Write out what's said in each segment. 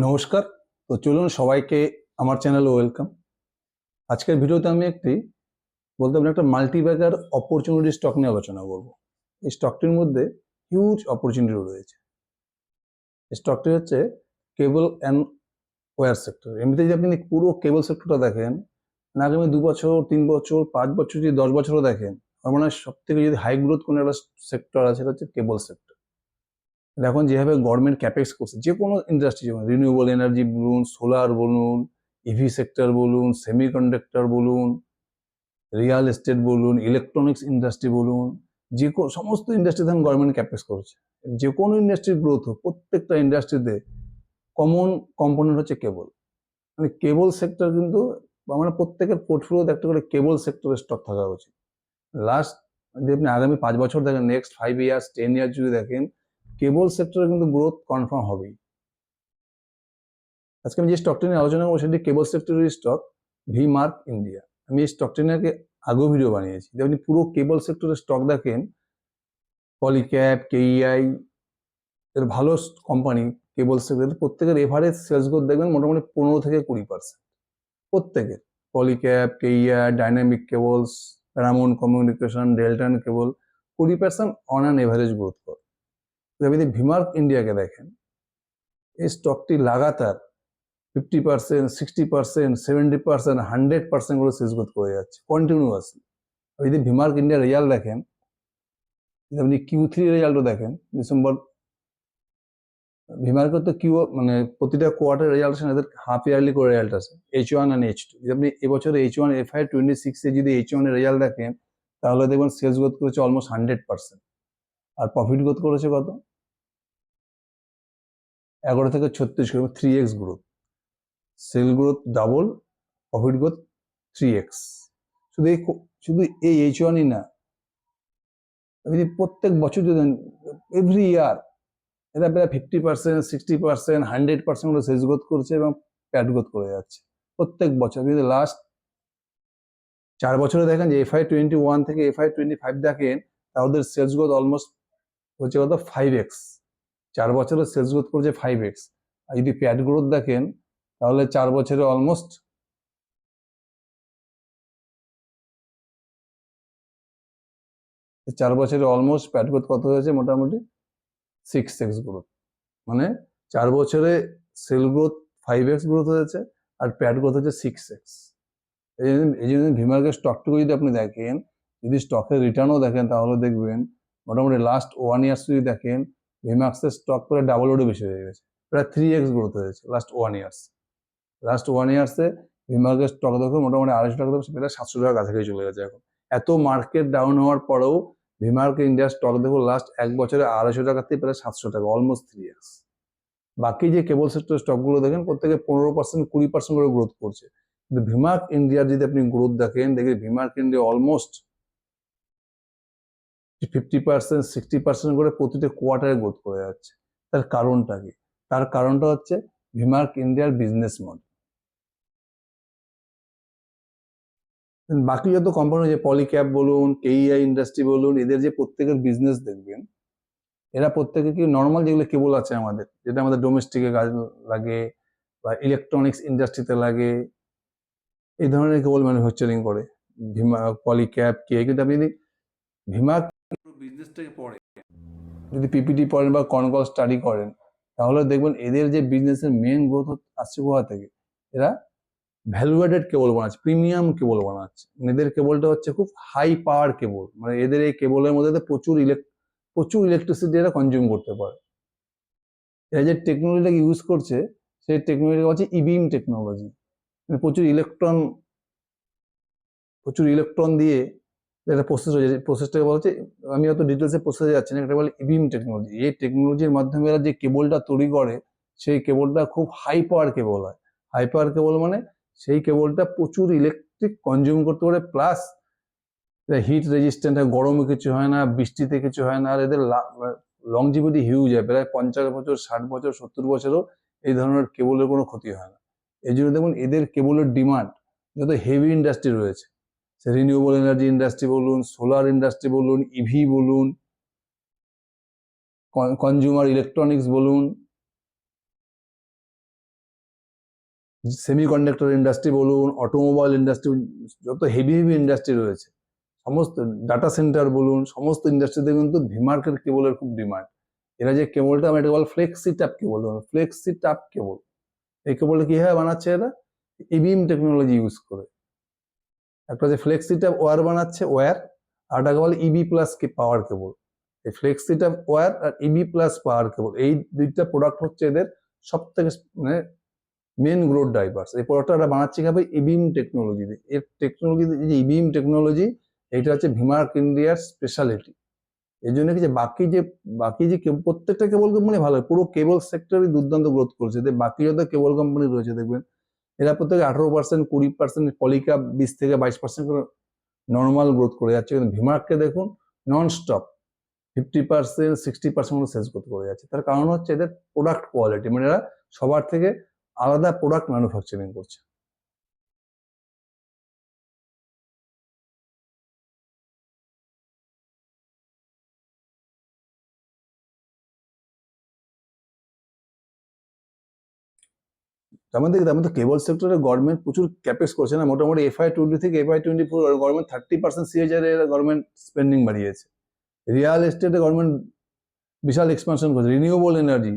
নমস্কার। তো চলুন সবাইকে আমার চ্যানেলে ওয়েলকাম। আজকের ভিডিওতে আমি বলতে পারি একটা মাল্টিব্যাগার অপরচুনিটি স্টক নিয়ে আলোচনা করব। এই স্টকটির মধ্যে হিউজ অপরচুনিটি রয়েছে। এই স্টকটি হচ্ছে কেবল অ্যান্ড ওয়্যার সেক্টর। এমনিতে যদি আপনি পুরো কেবল সেক্টরটা দেখেন, আগামী 2 বছর 3 বছর 5 বছর যদি 10 বছরও দেখেন, আমার মনে হয় সব থেকে যদি হাই গ্রোথ কোনো একটা সেক্টর আছে সেটা হচ্ছে কেবল সেক্টর। এখন যেভাবে গভর্নমেন্ট ক্যাপেক্স করছে যে কোনো ইন্ডাস্ট্রি, যেমন রিনিউয়েবল এনার্জি বলুন, সোলার বলুন, ইভি সেক্টর বলুন, সেমিকন্ডাক্টর বলুন, রিয়েল এস্টেট বলুন, ইলেকট্রনিক্স ইন্ডাস্ট্রি বলুন, যে কোনো সমস্ত ইন্ডাস্ট্রিতে এখন গভর্নমেন্ট ক্যাপেক্স করছে। যে কোনো ইন্ডাস্ট্রির গ্রোথ হোক, প্রত্যেকটা ইন্ডাস্ট্রিতে কমন কম্পোনেন্ট হচ্ছে কেবল। মানে কেবল সেক্টর কিন্তু মানে প্রত্যেকের পোর্টফোলিওতে একটা করে কেবল সেক্টরের স্টক থাকা উচিত। লাস্ট যদি আপনি আগামী 5 বছর দেখেন, নেক্সট 5 ইয়ার্স 10 ইয়ার্স যদি দেখেন, কেবল সেক্টরে কিন্তু গ্রোথ কনফার্ম হবেই। আজকে আমি যে স্টকটি নিয়ে আলোচনা করবো সেটি কেবল সেক্টরের স্টক, ভি মার্ক ইন্ডিয়া। আমি এই স্টকটি নিয়ে আগেও ভিডিও বানিয়েছি। যদি আপনি পুরো কেবল সেক্টরের স্টক দেখেন, পলিক্যাপ, কেইআই এর ভালো কোম্পানি কেবল সেক্টরের প্রত্যেকের এভারেজ সেলস গ্রোথ দেখবেন মোটামুটি 15 থেকে 20%। প্রত্যেকের, Polycab, KEI, Dynamic Cables, Paramount Communication, Delton Cable 20% on an average growth করে। যদি আপনি ভিমার্ক ইন্ডিয়াকে দেখেন, এই স্টকটি লাগাতার 50%, 60%, 70%, 100% করে সেলস গ্রোথ করে যাচ্ছে কন্টিনিউয়াসলি। যদি ভিমার্ক ইন্ডিয়ার রেজাল্ট দেখেন, যদি আপনি Q3 রেজাল্টও দেখেন, ডিসেম্বর, ভিমার্কের তো মানে প্রতিটা কোয়ার্টার রেজাল্ট আছে, এদের হাফ ইয়ারলি করে রেজাল্ট আছে, H1 আর H2। যদি আপনি এবছর H1 FY26 যদি H1 এর রেজাল্ট দেখেন, তাহলে দেখবেন সেলস গ্রোথ করেছে অলমোস্ট 100%। আর প্রফিট গ্রোথ করেছে কত? 11 থেকে 36 করে, 3x growth. Sale growth double, profit growth 3x। শুধু এই H1ই না, যদি প্রত্যেক বছর যদি এভরি ইয়ার এরা প্রায় 50%, 60%, 100% করে সেলস গ্রোথ করছে এবং প্যাট গ্রোথ করে যাচ্ছে প্রত্যেক বছর। যদি লাস্ট 4 বছরে দেখেন, যে FY21 থেকে FY25 দেখেন, তাদের সেলস গ্রোথ অলমোস্ট হচ্ছে কত? 5x। 4 বছরে সেলস গ্রোথ করছে 5x। আর যদি প্যাট গ্রোথ দেখেন, তাহলে 4 বছরে অলমোস্ট প্যাট গ্রোথ কত হয়েছে? মোটামুটি 6x গ্রোথ। মানে 4 বছরে সেল গ্রোথ 5x গ্রোথ হয়েছে আর প্যাট গ্রোথ হচ্ছে 6x। এই জন্য ভিমার্কের স্টকটুকু যদি আপনি দেখেন, যদি স্টকের রিটার্নও দেখেন, তাহলে দেখবেন মোটামুটি লাস্ট 1 ইয়ার্স যদি দেখেন, ভিমার্কের স্টক করে ডাবলেরও বেশি হয়ে গেছে, প্রায় 3x গ্রোথ হয়েছে লাস্ট 1 ইয়ার্স। লাস্ট 1 ইয়ার্সে ভিমার্কের স্টক দেখুন মোটামুটি 250 টাকা থেকে প্রায় 700 টাকার কাছাকাছি চলে গেছে এখন। এত মার্কেট ডাউন হওয়ার পরেও ভিমার্ক ইন্ডিয়ার স্টক দেখুন লাস্ট 1 বছরে 250 টাকা থেকে প্রায় 700 টাকা, অলমোস্ট 3x। বাকি যে কেবল সেক্টর স্টকগুলো দেখেন, প্রত্যেকে 15%, 20% করে গ্রোথ করছে। কিন্তু ভিমার্ক ইন্ডিয়ার যদি আপনি গ্রোথ দেখেন, ভিমার্ক ইন্ডিয়া অলমোস্ট 50%, 60% করে প্রতিটা কোয়ার্টারে গ্রোথ করে যাচ্ছে। তার কারণটা কি? তার কারণটা হচ্ছে ভিমার্ক ইন্ডিয়ার বিজনেস মডেল। বাকি যত কোম্পানি, যে পলিক্যাপ বলুন, কেইআই ইন্ডাস্ট্রি বলুন, এদের যে প্রত্যেকের বিজনেস দেখবেন, এরা প্রত্যেকে কি নর্মাল যেগুলো কেবল আছে আমাদের, যেটা আমাদের ডোমেস্টিকে কাজ লাগে বা ইলেকট্রনিক্স ইন্ডাস্ট্রিতে লাগে, এই ধরনের কেবল ম্যানুফ্যাকচারিং করে পলিক্যাপ, কে। কিন্তু আপনি যদি ভিমার্ক বিজনেসটাকে পড়েন, যদি পিপিটি পড়েন বা কনকল স্টাডি করেন, তাহলে দেখবেন এদের যে বিজনেসের মেন গ্রোথ আসছে কোথা থেকে। এরা ভ্যালুয়েটেড কেবল বানাচ্ছে, প্রিমিয়াম কেবল বানাচ্ছে। এদের কেবলটা হচ্ছে খুব হাই পাওয়ার কেবল, মানে এদের এই কেবলের মধ্যে প্রচুর ইলেকট্রিসিটি এরা কনজিউম করতে পারে। এরা যে টেকনোলজিটাকে ইউজ করছে, সেই টেকনোলজি হচ্ছে ইবিএম টেকনোলজি। প্রচুর ইলেকট্রন দিয়ে একটা প্রসেস হয়ে যায়। প্রসেসটাকে বলা হচ্ছে, আমি অত ডিটেলসে প্রসেসে যাচ্ছি না, এটা বলে ইবিএম টেকনোলজি। এই টেকনোলজির মাধ্যমে এরা যে কেবলটা তৈরি করে, সেই কেবলটা খুব হাই পাওয়ার কেবল হয়। হাই পাওয়ার কেবল মানে সেই কেবলটা প্রচুর ইলেকট্রিক কনজিউম করতে পারে, প্লাস হিট রেজিস্ট্যান্ট হয়, গরমে কিছু হয় না, বৃষ্টিতে কিছু হয় না। আর এদের লংজিভিটি হিউজ হয়, প্রায় 50 বছর, 60 বছর, 70 বছরও এই ধরনের কেবলের কোনো ক্ষতি হয় না। এই জন্য দেখুন এদের কেবলের ডিমান্ড, যত হেভি ইন্ডাস্ট্রি রয়েছে, সে রিনিউয়েবল এনার্জি ইন্ডাস্ট্রি বলুন, সোলার ইন্ডাস্ট্রি বলুন, ইভি বলুন, কনজিউমার ইলেকট্রনিক্স বলুন, সেমিকন্ডাক্টর ইন্ডাস্ট্রি বলুন, অটোমোবাইল ইন্ডাস্ট্রি, যত হেভি ইন্ডাস্ট্রি রয়েছে, সমস্ত ডাটা সেন্টার বলুন, সমস্ত ইন্ডাস্ট্রিতে কিন্তু ভিমার্কের কেবলের খুব ডিমান্ড। এরা যে কেবলটা এটা বল ফ্লেক্সি ট্যাপ কেবল, ফ্লেক্সি ট্যাপ কেবল। এই কেবলটা কিভাবে বানাচ্ছে এরা? ইবিএম টেকনোলজি ইউজ করে। একটা হচ্ছে ফ্লেক্সি ট্যাপ ওয়্যার বানাচ্ছে, ওয়্যার, আর একটা বলে ইবি প্লাস পাওয়ার কেবল। এই ফ্লেক্সি ট্যাপ ওয়্যার আর ইবি প্লাস পাওয়ার কেবল, এই দুইটা প্রোডাক্ট হচ্ছে এদের সব থেকে মানে মেন গ্রোথ ড্রাইভার্স। এই প্রোডাক্টটা বানাচ্ছে কিভাবে? ইবিএম টেকনোলজিতে। এর টেকনোলজিতে যে ইবিএম টেকনোলজি, এটা হচ্ছে ভিমার্ক ইন্ডিয়ার স্পেশালিটি। এই জন্য কি যে বাকি যে প্রত্যেকটা কেবল কোম্পানি ভালো, পুরো কেবল সেক্টরই দুর্দান্ত গ্রোথ করছে। বাকি যত কেবল কোম্পানি রয়েছে দেখবেন এরা প্রত্যেকে 18%, 20%, পলিক্যাপ 20 থেকে 22% করে নর্মাল গ্রোথ করে যাচ্ছে। কিন্তু ভিমার্ককে দেখুন নন স্টপ 50%, 60% মতো সেলস গ্রোথ করে যাচ্ছে। তার কারণ হচ্ছে এদের প্রোডাক্ট কোয়ালিটি, মানে এরা সবার থেকে আলাদা প্রোডাক্ট ম্যানুফ্যাকচারিং করছে। আমাদের কেবল সেক্টরে গভর্নমেন্ট প্রচুর ক্যাপেক্স করছে না, মোটামুটি FY20 থেকে FY24 government 30% CAGR government spending বাড়িয়েছে। রিয়েল এস্টেটে গভর্নমেন্ট বিশাল এক্সপানশন করছে। Renewable energy,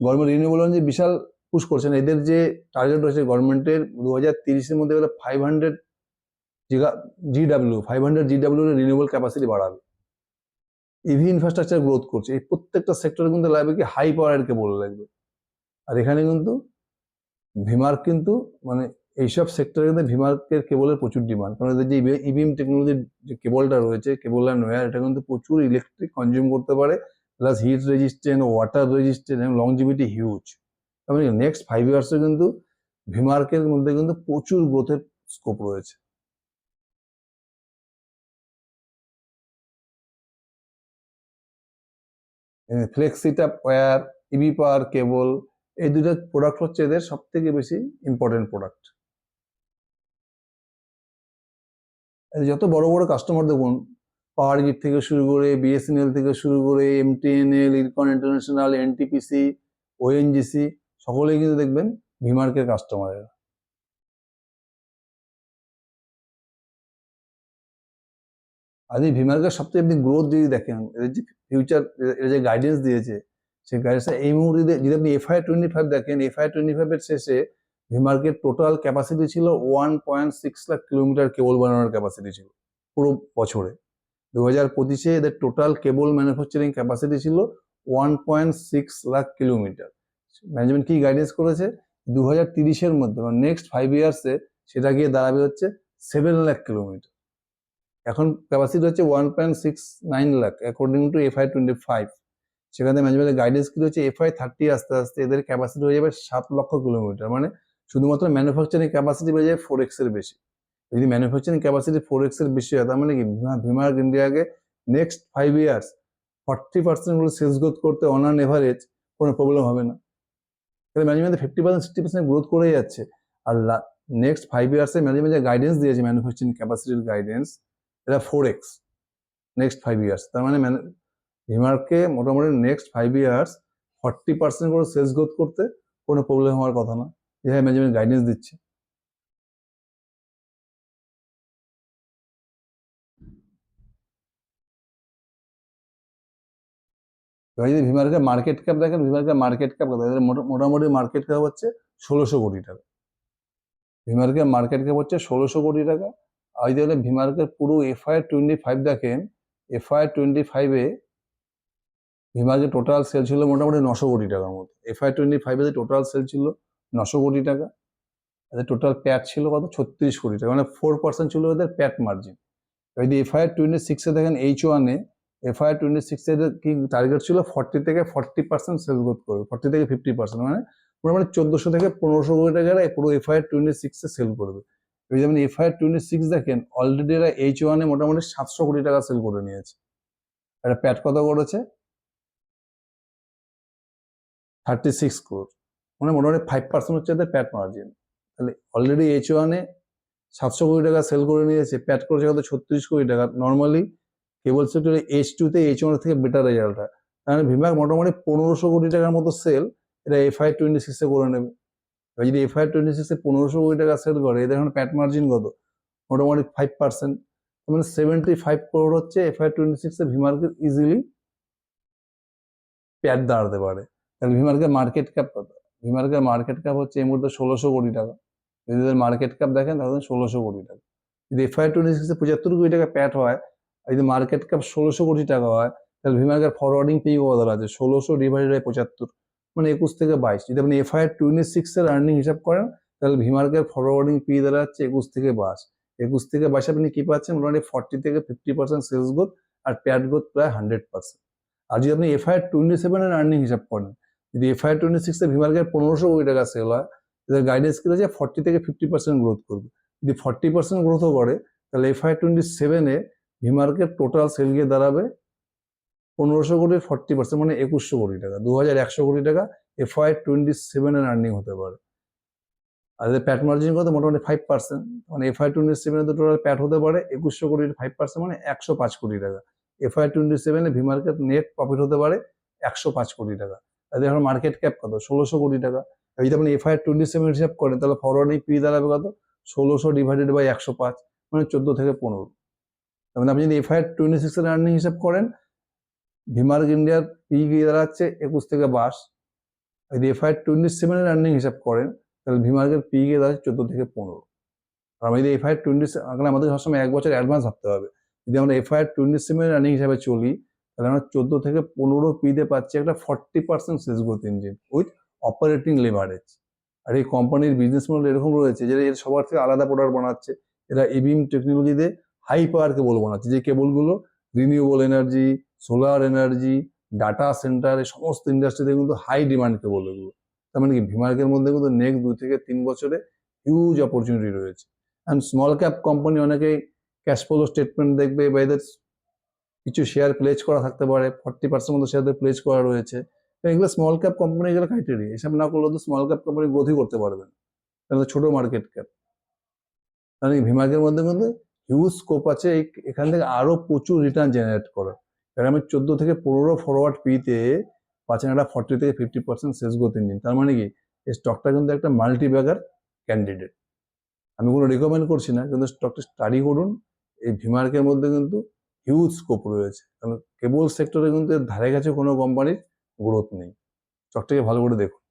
government renewable energy বিশাল পুশ করছেন। এদের যে টার্গেট রয়েছে গভর্নমেন্টের 2030-এর মধ্যে 500 GW রিনিউয়েবল ক্যাপাসিটি বাড়াবে। ইভি ইনফ্রাস্ট্রাকচার গ্রোথ করছে। এই প্রত্যেকটা সেক্টরে কিন্তু লাগবে কি হাই পাওয়ারের কেবল লাগবে। আর এখানে কিন্তু ভিমার্ক কিন্তু মানে এইসব সেক্টরে কিন্তু ভিমার্কের কেবলের প্রচুর ডিমান্ড। কারণ এদের যে ইভিএম টেকনোলজির যে কেবলটা রয়েছে, কেবল অ্যান্ড ওয়্যার, এটা কিন্তু প্রচুর ইলেকট্রিক কনজিউম করতে পারে, plus hit resistant, water resistant এবং লংজিভিটি হিউজ। তার মানে নেক্সট 5 ইয়ার্সে কিন্তু ভিমার্কের মধ্যে কিন্তু প্রচুর গ্রোথের স্কোপ রয়েছে। ফ্লেক্সিটা ওয়্যার, ইবি পাওয়ার কেবল, এই দুটো প্রোডাক্ট হচ্ছে এদের সব থেকে বেশি ইম্পর্টেন্ট প্রোডাক্ট। যত বড় বড় কাস্টমার দেখুন, পাওয়ার গ্রিড থেকে শুরু করে, বিএসএনএল থেকে শুরু করে, MTNL, IRCON international, NTPC, ONGC, সকলেই কিন্তু দেখবেন ভিমার্কের কাস্টমারের। আজ এই ভিমার্কের সবচেয়ে আপনি গ্রোথ যদি দেখেন, এদের যে ফিউচার, এর যে গাইডেন্স দিয়েছে, সেই গাইডেন্সটা এই মুহূর্তে যদি আপনি FY25 দেখেন, FY25 এর শেষে ভিমার্কের টোটাল ক্যাপাসিটি ছিল 1.6 লাখ কিলোমিটার কেবল বানানোর ক্যাপাসিটি ছিল পুরো বছরে। 2025-এ এদের টোটাল কেবল ম্যানুফ্যাকচারিং ক্যাপাসিটি ছিল 1.6 লাখ কিলোমিটার। ম্যানেজমেন্ট কি গাইডেন্স করেছে? 2030-এর মধ্যে মানে নেক্সট 5 ইয়ার্সে সেটা গিয়ে দাঁড়াবে হচ্ছে 7 লাখ কিলোমিটার। এখন ক্যাপাসিটি হচ্ছে 1.69 লাখ অ্যাকর্ডিং টু FY25। সেখানে ম্যানেজমেন্টের গাইডেন্স কি হচ্ছে FY30 আস্তে আস্তে এদের ক্যাপাসিটি হয়ে যাবে 7 লক্ষ কিলোমিটার। মানে শুধুমাত্র ম্যানুফ্যাকচারিং ক্যাপাসিটি বেড়ে যাবে 4x এর বেশি। যদি ম্যানুফ্যাকচারিং ক্যাপাসিটি 4x এর বেশি হয়, তার মানে কি ভিমার্ক ইন্ডিয়াকে নেক্সট 5 ইয়ার্স 40% করে সেলস গ্রোথ করতে অন অ্যান এভারেজ কোনো প্রবলেম হবে না। তাহলে ম্যানেজমেন্ট 50%, 60% গ্রোথ করে যাচ্ছে। আর নেক্সট 5 ইয়ার্সে ম্যানেজমেন্ট যে গাইডেন্স দিয়েছে, ম্যানুফ্যাকচারিং ক্যাপাসিটির গাইডেন্স, এটা 4x নেক্সট 5 ইয়ার্স। তার মানে ভিমার্ককে মোটামুটি নেক্সট 5 ইয়ার্স 40% করে সেলস গ্রোথ করতে কোনো প্রবলেম হওয়ার কথা না, যেভাবে ম্যানেজমেন্ট গাইডেন্স দিচ্ছে। এবার যদি ভিমার্কের মার্কেট ক্যাপ দেখেন, ভিমার্কের মার্কেট ক্যাপ কত? এদের মোটামুটি মার্কেট ক্যাপ হচ্ছে 1600 কোটি টাকা। ভিমার্কের মার্কেট ক্যাপ হচ্ছে 1600 কোটি টাকা। আর যদি ভিমার্কের পুরো FY25 দেখেন, FY25-এ ভিমার্কের টোটাল সেল ছিল মোটামুটি 900 কোটি টাকার মতো। FY25-এ টোটাল সেল ছিল 900 কোটি টাকা। এদের টোটাল প্যাট ছিল কত? 36 কোটি টাকা, মানে 4% ছিল এদের প্যাট মার্জিন। যদি FY26-এ দেখেন, H1-এ FY26 এর কি টার্গেট ছিল 40 থেকে 40% সেল গ্রোথ করবে, 40 থেকে 50%, মানে মোটামুটি 1400 থেকে 1500 কোটি টাকা পুরো FY26-এ সেল করবে। যদি আপনি FY26 দেখেন, অলরেডি এরা H1-এ মোটামুটি 700 কোটি টাকা সেল করে নিয়েছে। এটা প্যাট কত করেছে? 36 ক্রোর, মানে মোটামুটি 5% হচ্ছে এদের প্যাট মার্জিন। তাহলে অলরেডি H1-এ 700 কোটি টাকা সেল করে নিয়েছে, প্যাট করেছে কত? 36 কোটি টাকা। নর্মালি কেবল সেক্টরে H2-তে H1 থেকে বেটার রেজাল্ট হয়। তাহলে ভিমার্ক মোটামুটি 1500 কোটি টাকার মতো সেল এটা FY26-এ করে নেবে। এবার যদি FY26 1500 কোটি টাকা সেল করে, এদের এখন প্যাট মার্জিন কত? মোটামুটি 5%, মানে 75 crore হচ্ছে FY26 এ ভিমার্কের ইজিলি প্যাট দাঁড়াতে পারে। তাহলে ভিমার্কের মার্কেট ক্যাপ কত? ভিমার্কের মার্কেট ক্যাপ হচ্ছে এই মুহূর্তে 1600 কোটি টাকা। যদি মার্কেট ক্যাপ দেখেন তাহলে 1600 কোটি টাকা। যদি FY26 এ 75 কোটি টাকা প্যাট হয়, আর যদি মার্কেট ক্যাপ 1600 কোটি টাকা হয়, তাহলে ভিমার্কের ফরওয়ার্ডিং পি কত আছে? 1600 ডিভাইডেড বাই 75, মানে 21 থেকে 22। যদি আপনি FY26 এর আর্নিং হিসাব করেন, তাহলে ভিমার্কের ফরওয়ার্ডিং পি দাঁড়াচ্ছে 21 থেকে 22। 21 থেকে 22 আপনি কি পাচ্ছেন? মোটামুটি 40 থেকে 50% সেলস গ্রোথ, আর প্যাট গ্রোথ প্রায় 100%। আর যদি আপনি FY27 এর আর্নিং হিসাব করেন, যদি FY26 এ ভিমার্কের 1500 কোটি টাকা সেল হয়, তাদের গাইডেন্স কি রয়েছে? 40 থেকে 50% গ্রোথ করবে। যদি 40% গ্রোথও করে, তাহলে FY27 এ ভিমার্কের টোটাল সেল গিয়ে দাঁড়াবে 1500 কোটির 40%, মানে 2100 কোটি টাকা, 2100 কোটি টাকা FY27 এর আর্নিং হতে পারে। আর এদের প্যাট মার্জিন কত? মোটামুটি 5%, মানে FY27 এ তো টোটাল প্যাট হতে পারে 2100 কোটির 5%, মানে 105 কোটি টাকা। FY27 এ ভিমার্কেট নেট প্রফিট হতে পারে 105 কোটি টাকা। তাদের এখন মার্কেট ক্যাপ কত? 1600 কোটি টাকা। যদি আপনি FY27 হিসাব করেন, তাহলে ফরওয়ার্ডিং পি দাঁড়াবে কত? 1600 ডিভাইডেড বাই 105, মানে 14 থেকে 15। মানে আপনি যদি FY26 এর আর্নিং হিসাব করেন, ভিমার্ক ইন্ডিয়ার পি গিয়ে দাঁড়াচ্ছে 21 থেকে 22। যদি FY27 এর আর্নিং হিসাব করেন, তাহলে ভিমার্কের পি গিয়ে দাঁড়াচ্ছে 14 থেকে 15। আর আমি যদি FY27, আমাদের সবসময় 1 বছর অ্যাডভান্স ভাবতে হবে। যদি আমরা FY27 এর আর্নিং হিসাবে চলি, তাহলে আমরা 14 থেকে 15 পিতে পাচ্ছি একটা 40% sales growth engine with operating leverage. আর এই কোম্পানির বিজনেস মডেল এরকম রয়েছে যে এর সবার থেকে আলাদা প্রোডাক্ট বানাচ্ছে। এরা ইবিএম টেকনোলজিতে হাই পাওয়ার কেবল বানাচ্ছে, যে কেবলগুলো renewable energy, solar energy, data centre, এই সমস্ত ইন্ডাস্ট্রিতে কিন্তু হাই ডিমান্ড কেবল এগুলো। তার মানে কি ভিমার্কের মধ্যে কিন্তু নেক্সট 2 থেকে 3 বছরে হিউজ অপরচুনিটি রয়েছে। অ্যান্ড স্মল ক্যাপ কোম্পানি অনেকেই ক্যাশ ফ্লো স্টেটমেন্ট দেখবে, বা এদের কিছু শেয়ার প্লেজ করা থাকতে পারে, 40% মতো শেয়ারদের প্লেজ করা রয়েছে। এগুলো স্মল ক্যাপ কোম্পানি, এগুলো ক্রাইটেরিয়া। এসব না করলে তো স্মল ক্যাপ কোম্পানি গ্রোথই করতে পারবেন, তাহলে ছোট মার্কেট ক্যাপ। তাহলে ভিমার্কের মধ্যে কিন্তু হিউজ স্কোপ আছে এখান থেকে আরো প্রচুর রিটার্ন জেনারেট করার। কারণ আমি 14 থেকে 15 ফরওয়ার্ড পিতে পাচ্ছেন একটা 40 থেকে 50% সেলস গ্রোথ ইঞ্জিন। তার মানে কি এই স্টকটা কিন্তু একটা মাল্টি ব্যাগার ক্যান্ডিডেট। আমি কোনো রিকমেন্ড করছি না, কিন্তু স্টকটা স্টাডি করুন। এই ভিমার্কের মধ্যে কিন্তু হিউজ স্কোপ রয়েছে, কারণ কেবল সেক্টরে কিন্তু এর ধারে কাছে কোনো কোম্পানির গ্রোথ নেই। স্টকটাকে ভালো করে দেখুন।